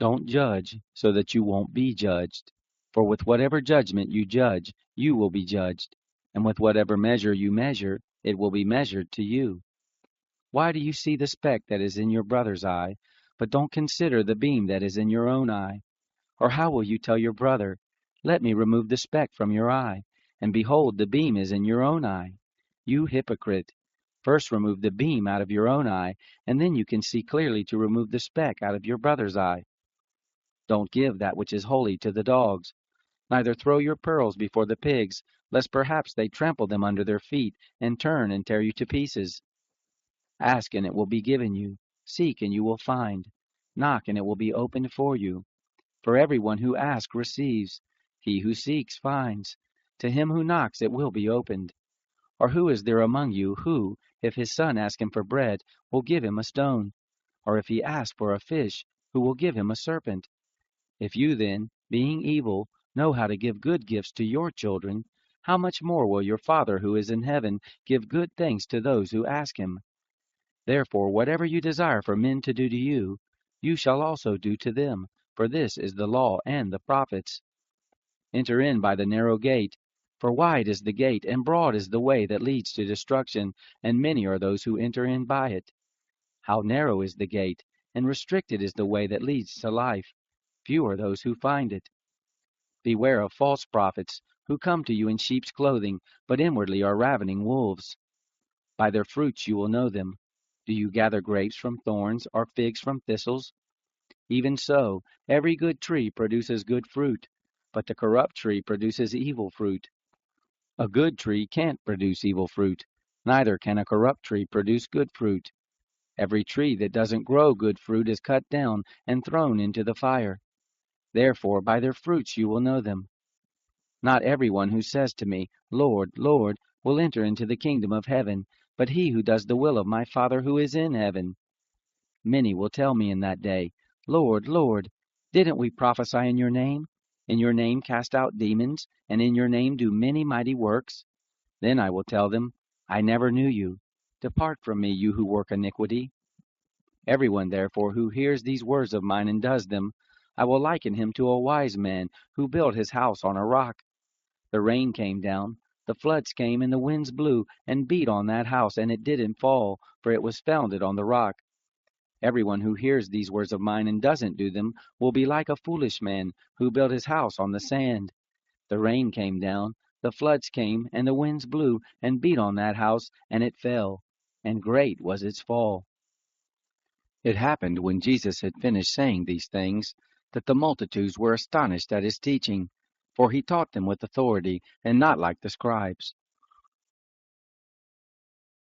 Don't judge so that you won't be judged. For with whatever judgment you judge, you will be judged, and with whatever measure you measure, it will be measured to you. Why do you see the speck that is in your brother's eye, but don't consider the beam that is in your own eye? Or how will you tell your brother, let me remove the speck from your eye, and behold, the beam is in your own eye? You hypocrite! First remove the beam out of your own eye, and then you can see clearly to remove the speck out of your brother's eye. Don't give that which is holy to the dogs, neither throw your pearls before the pigs, lest perhaps they trample them under their feet, and turn and tear you to pieces. Ask, and it will be given you. Seek, and you will find. Knock, and it will be opened for you. For everyone who asks receives. He who seeks finds. To him who knocks it will be opened. Or who is there among you who, if his son asks him for bread, will give him a stone? Or if he asks for a fish, who will give him a serpent? If you then, being evil, know how to give good gifts to your children, how much more will your Father who is in heaven give good things to those who ask him? Therefore, whatever you desire for men to do to you, you shall also do to them, for this is the law and the prophets. Enter in by the narrow gate, for wide is the gate, and broad is the way that leads to destruction, and many are those who enter in by it. How narrow is the gate, and restricted is the way that leads to life. Few are those who find it. Beware of false prophets, who come to you in sheep's clothing, but inwardly are ravening wolves. By their fruits you will know them. Do you gather grapes from thorns, or figs from thistles? Even so, every good tree produces good fruit, but the corrupt tree produces evil fruit. A good tree can't produce evil fruit, neither can a corrupt tree produce good fruit. Every tree that doesn't grow good fruit is cut down and thrown into the fire. Therefore, by their fruits you will know them. Not everyone who says to me, Lord, Lord, will enter into the kingdom of heaven, but he who does the will of my Father who is in heaven. Many will tell me in that day, Lord, Lord, didn't we prophesy in your name? In your name cast out demons, and in your name do many mighty works? Then I will tell them, I never knew you. Depart from me, you who work iniquity. Everyone, therefore, who hears these words of mine and does them, I will liken him to a wise man who built his house on a rock. The rain came down, the floods came, and the winds blew and beat on that house, and it didn't fall, for it was founded on the rock. Everyone who hears these words of mine and doesn't do them will be like a foolish man who built his house on the sand. The rain came down, the floods came, and the winds blew and beat on that house, and it fell, and great was its fall. It happened when Jesus had finished saying these things, that the multitudes were astonished at his teaching, for he taught them with authority, and not like the scribes.